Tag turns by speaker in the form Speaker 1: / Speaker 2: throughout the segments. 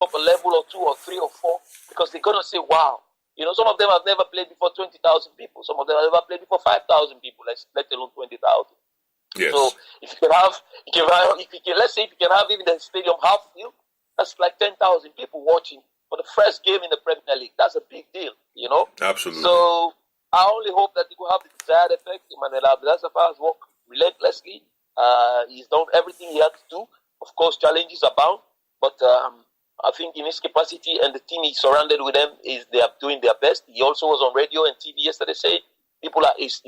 Speaker 1: up a level or 2 or 3 or 4 because they're gonna say, "Wow." You know, some of them have never played before 20,000 people. Some of them have never played before 5,000 people. Let alone 20,000.
Speaker 2: Yes.
Speaker 1: So if you can have, let's say if you can have even the stadium half filled, that's like 10,000 people watching for the first game in the Premier League. That's a big deal, you know.
Speaker 2: Absolutely.
Speaker 1: So I only hope that it will have the desired effect. Emmanuel Abdel-Safar has worked relentlessly. He's done everything he had to do. Of course, challenges abound, but I think in his capacity and the team he's surrounded with them they are doing their best. He also was on radio and TV yesterday saying people are is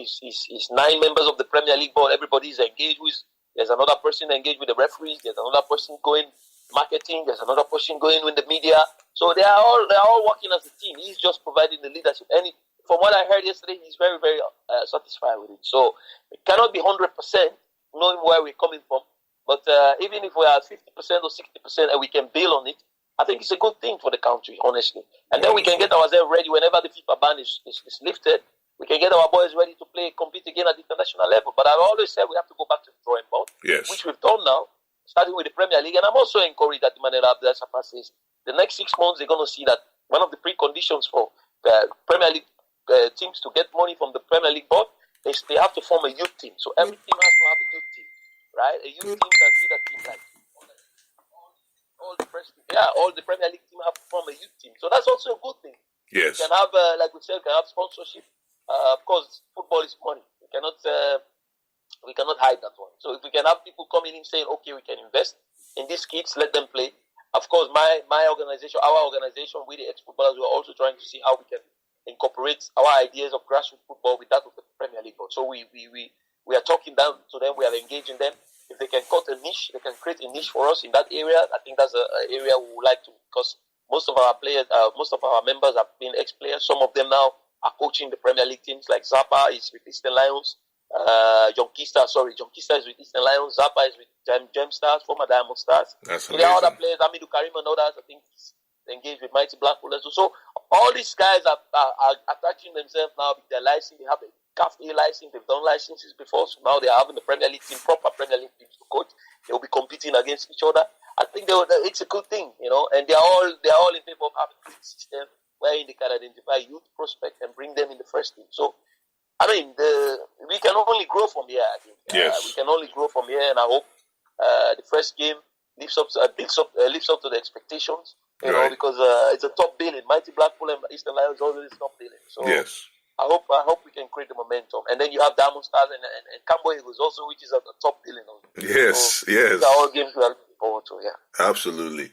Speaker 1: 9 members of the Premier League board. Everybody is engaged with. There's another person engaged with the referees. There's another person going marketing. There's another person going with the media. So they are all working as a team. He's just providing the leadership. And from what I heard yesterday, he's very, very satisfied with it. So it cannot be 100% knowing where we're coming from. But even if we are 50% or 60% and we can build on it, I think it's a good thing for the country, honestly. And then we can get ourselves ready whenever the FIFA ban is lifted. We can get our boys ready to compete again at the international level. But I've always said we have to go back to the drawing board, which we've done now, starting with the Premier League. And I'm also encouraged that Emmanuel Abdel-Safar says the next 6 months they're going to see that one of the preconditions for the Premier League teams to get money from the Premier League board is they have to form a youth team. So every team has to have a youth team, right? A youth team can see that team like all the Premier League team have to form a youth team. So that's also a good thing.
Speaker 2: Yes.
Speaker 1: You can have, like we said, can have sponsorship. Of course, football is money. We cannot hide that one. So if we can have people coming in saying, okay, we can invest in these kids, let them play. Of course, my organization, our organization, we the ex-footballers, we're also trying to see how we can incorporate our ideas of grassroots football with that of the Premier League. So we are talking down to them. We are engaging them. If they can cut a niche, they can create a niche for us in that area. I think that's an area we would like to, because most of our players, most of our members have been ex-players. Some of them now are coaching the Premier League teams, like Zappa is with Eastern Lions. John Kista is with Eastern Lions. Zappa is with Gem Stars, former Diamond Stars. So there are other players, Amidou Karim and others, I think he's engaged with Mighty Blackpool. So all these guys are attaching themselves now with their license. They have a CAF A license, they've done licenses before, so now they are having the Premier League team, proper Premier League teams to coach. They will be competing against each other. I think it's a good thing, you know, and they are all in favor of having a system where they can identify youth prospects and bring them in the first team. So, I mean, we can only grow from here, I think.
Speaker 2: Yes.
Speaker 1: We can only grow from here, and I hope the first game lives up to the expectations, you know, because it's a top billing. Mighty Blackpool and Eastern Lions always top billing. So,
Speaker 2: yes.
Speaker 1: I hope we can create the momentum. And then you have Diamond Stars and Cambo Eagles also, which is at the top billing.
Speaker 2: Yes,
Speaker 1: so
Speaker 2: yes.
Speaker 1: These are all games we are looking forward to, yeah.
Speaker 2: Absolutely.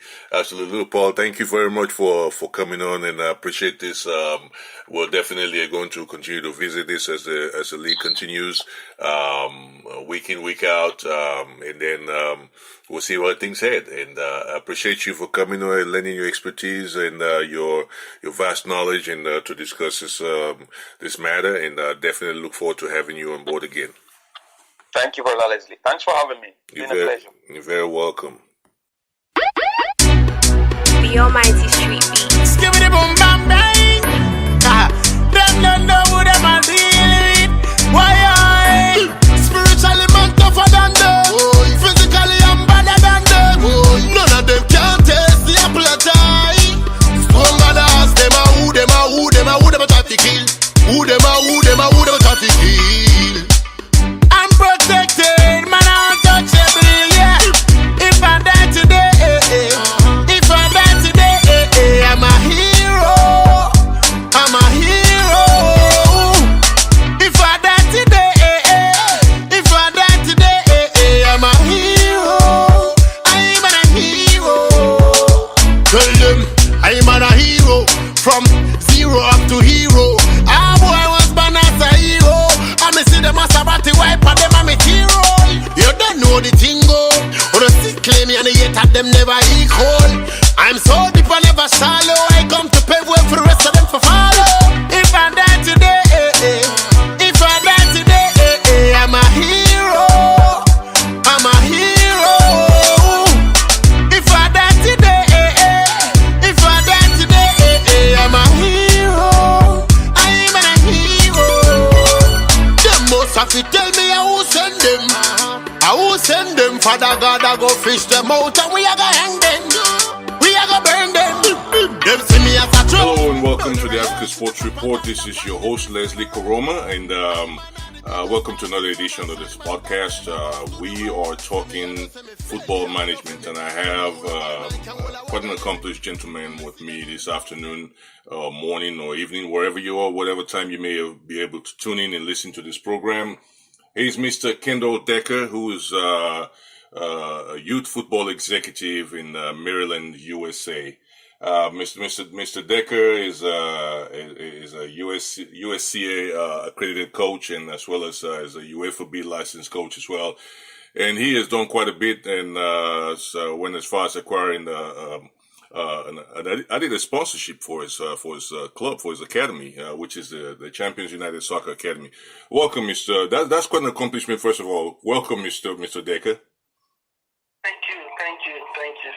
Speaker 2: Paul, thank you very much for coming on, and I appreciate this. We're definitely going to continue to visit this as the league continues, week in, week out, and then we'll see where things head. And I appreciate you for coming on and lending your expertise and your vast knowledge and to discuss this matter. And definitely look forward to having you on board again.
Speaker 1: Thank you, Brother Leslie. Thanks for having me. It's been a pleasure.
Speaker 2: You're very welcome.
Speaker 3: The Almighty Street Beats.
Speaker 4: Give me the boom bam bang. Them don't know who them are dealing with. Why I? Spiritually man tougher than them. Physically I'm better than them. None of them can taste the apple of tie. Stronger than us. Them are who them a try to kill. Who them a try to kill. I'm protected, man, I'm untouchable, yeah. If I die today, I'm a hero. I'm a hero. If I die today, I'm a hero. I'm a hero. Tell them I'm a hero. From zero up to hero. Ah, boy was born as a hero. I me see them as a batty wipe and them a me hero. You don't know the thing go. Or the sick claim and yet at them never equal. I'm so deep and never shallow. I come to pave way for the rest of them for follow. If I die today, I'm a hero. I'm a hero. If I die today, I'm a hero. I'm a hero. Them most have to tell me I will send them. I will send them. Father God, I go fish them out and we are gonna hang them. We are gonna burn them.
Speaker 2: welcome to the Africa Sports Report. This is your host, Leslie Koroma, and welcome to another edition of this podcast. We are talking football management, and I have quite an accomplished gentleman with me this afternoon, morning or evening, wherever you are, whatever time you may be able to tune in and listen to this program. He's Mr. Kendall Decker, who is a youth football executive in Maryland, USA. Mr. Decker is a USCA accredited coach, and as well as a UEFA B licensed coach as well. And he has done quite a bit, and went as far as acquiring I did a sponsorship for his club, for his academy, which is the Champions United Soccer Academy. Welcome, Mr. That's quite an accomplishment. First of all, welcome, Mr. Decker.
Speaker 1: Thank you,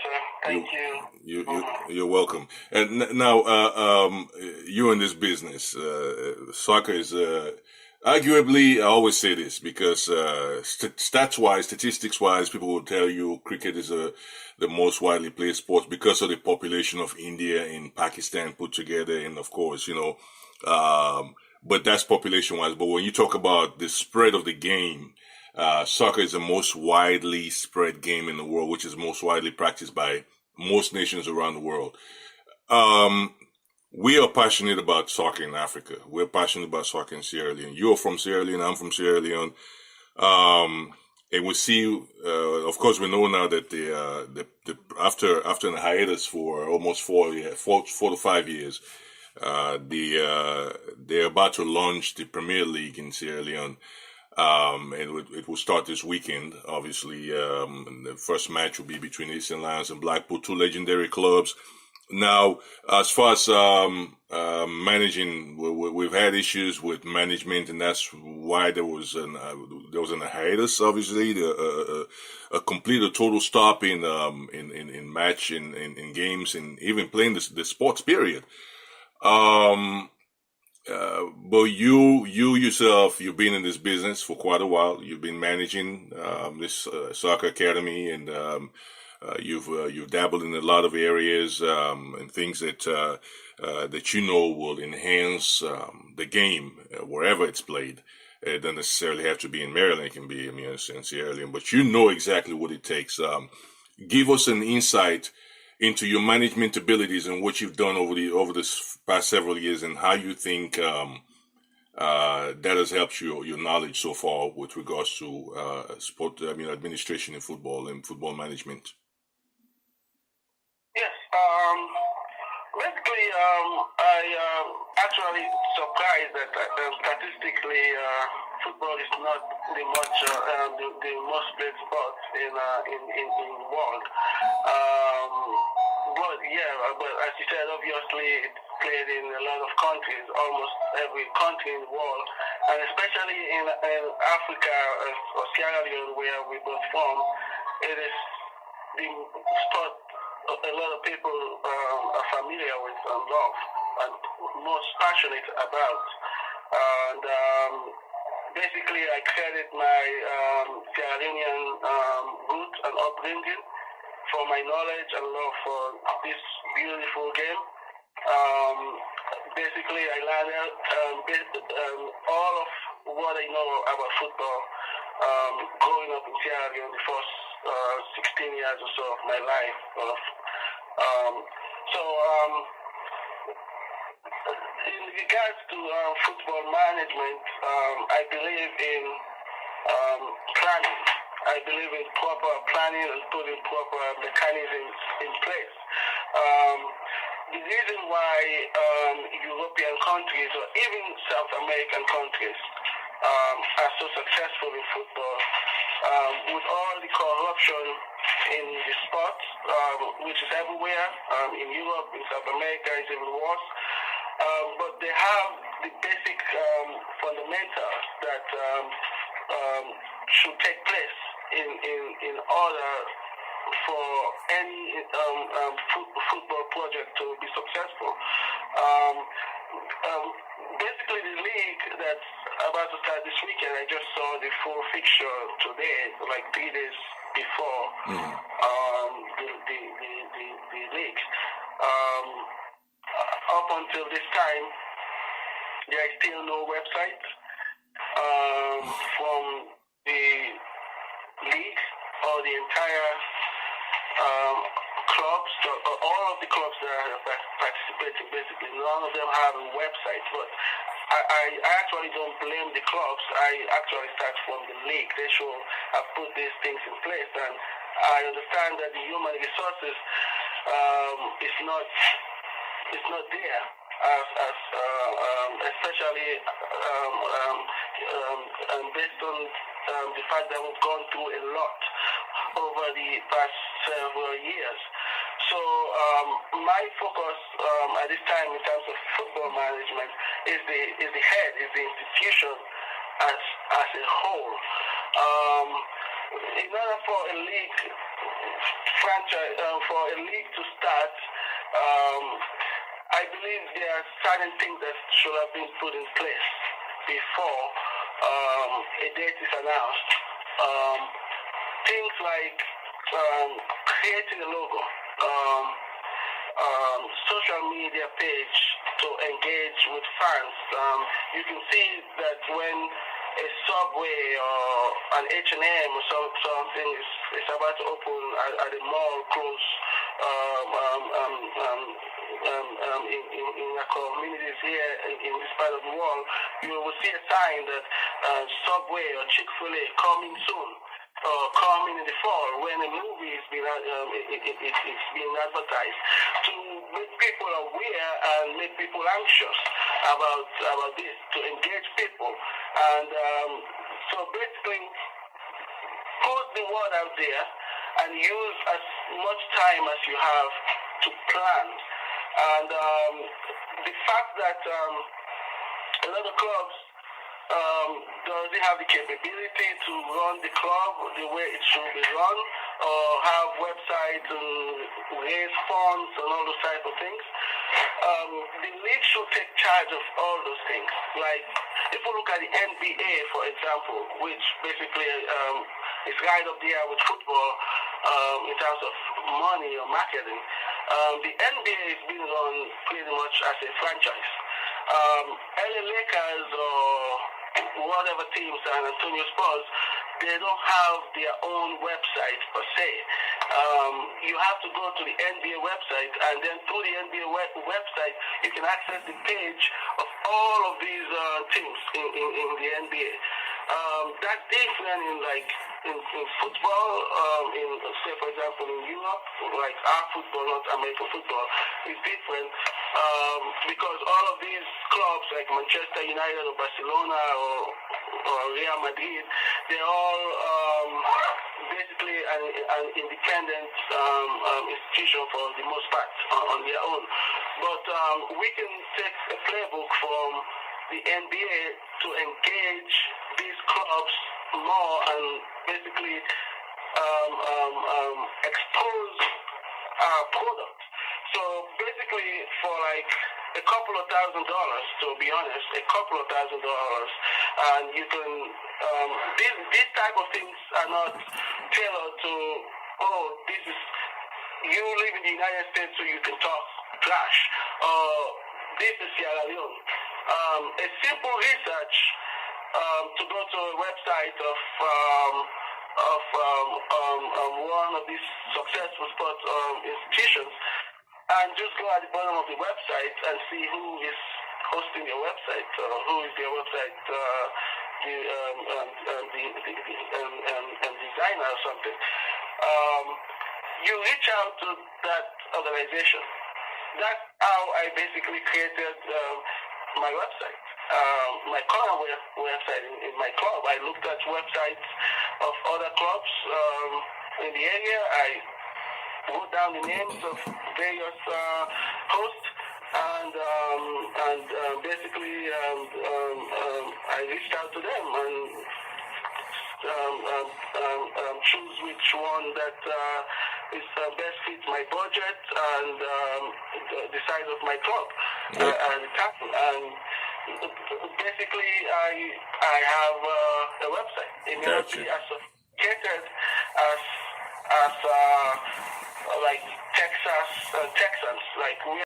Speaker 1: sir.
Speaker 2: You're welcome. And now, you're in this business. Soccer is, arguably, I always say this because, stats-wise, statistics-wise, people will tell you cricket is the most widely played sport because of the population of India and Pakistan put together. And of course, but that's population-wise. But when you talk about the spread of the game, soccer is the most widely spread game in the world, which is most widely practiced by most nations around the world. We are passionate about soccer in Africa. We're passionate about soccer in Sierra Leone. You're from Sierra Leone. I'm from Sierra Leone. And we see, of course, we know now that after a hiatus for almost 4 to 5 years, they're about to launch the Premier League in Sierra Leone. And it will start this weekend. Obviously, the first match will be between Eastern Lions and Blackpool, two legendary clubs. Now, as far as managing, we've had issues with management, and that's why there was an hiatus. Obviously, a complete, a total stop in match in games and even playing the sports. Period. But you yourself, you've been in this business for quite a while. You've been managing this soccer academy, and you've dabbled in a lot of areas and things that will enhance the game wherever it's played. It doesn't necessarily have to be in Maryland; it can be in Sierra Leone. But you know exactly what it takes. Give us an insight into your management abilities and what you've done over this past several years, and how you think that has helped your knowledge so far with regards to administration in football and football management.
Speaker 1: Yes. Basically, I actually surprised that statistically, football is not the most played sport in the world. But as you said, obviously it's played in a lot of countries, almost every country in the world, and especially in Africa or Sierra Leone, where we both from, it is the sport a lot of people are familiar with and love and most passionate about. And basically, I credit my Sierra Leonean root and upbringing for my knowledge and love for this beautiful game. Basically, I learned all of what I know about football growing up in Sierra Leone the first 16 years or so of my life. In regards to football management, I believe in planning. I believe in proper planning and putting proper mechanisms in place. The reason why European countries or even South American countries are so successful in football, with all the corruption in the sport, which is everywhere, in Europe, in South America, it's even worse. But they have the basic fundamentals that should take place in order for any football project to be successful. Basically, the league that's about to start this weekend, I just saw the full fixture today, like 3 days before the league. Up
Speaker 5: until this time, there is still no website from the league or the entire clubs, or all of the clubs that are participating. Basically, none of them have a website. But I actually don't blame the clubs. I actually start from the league. They should have put these things in place. And I understand that the human resources is not there, especially based on the fact that we've gone through a lot over the past several years. So my focus at this time in terms of football management is the head, is the institution as a whole. In order for a league franchise, for a league to start, I believe there are certain things that should have been put in place before a date is announced. Things like creating a logo, social media page to engage with fans. You can see that when a Subway or an H&M or something is about to open at a mall close in our communities here in this part of the world, you will see a sign that Subway or Chick-fil-A coming soon, or coming in the fall, when a movie is being advertised, to make people aware and make people anxious about this, to engage people. And so basically put the word out there and use as much time as you have to plan. And the fact that a lot of clubs doesn't have the capability to run the club the way it should be run, or have websites and raise funds and all those type of things. The league should take charge of all those things. Like, if we look at the NBA, for example, which basically is right up there with football in terms of money or marketing, the NBA is being run pretty much as a franchise. LA Lakers or whatever teams, San Antonio Spurs, they don't have their own website per se. You have to go to the NBA website, and then through the NBA website, you can access the page of all of these teams in the NBA. That's different in football. Say, for example, in Europe, like our football, not American football, is different because all of these clubs, like Manchester United or Barcelona or Real Madrid, they're all basically an independent institution for the most part on their own. But we can take a playbook from the NBA to engage these clubs more and basically expose our product. So basically, for like a couple of $1,000s, to be honest, a couple of $1,000s, and you can, these type of things are not tailored to, oh, this is, you live in the United States so you can talk trash, or this is Sierra Leone. A simple research to go to a website of one of these successful sports institutions, and just go at the bottom of the website and see who is hosting your website, or who is their website designer or something. You reach out to that organization. That's how I basically created my website. My current website in my club. I looked at websites of other clubs in the area. I wrote down the names of various hosts, and basically I reached out to them and choose which one that is best fits my budget and the size of my club at the time. And basically, I have a website. It may not be as sophisticated as like Texans, like we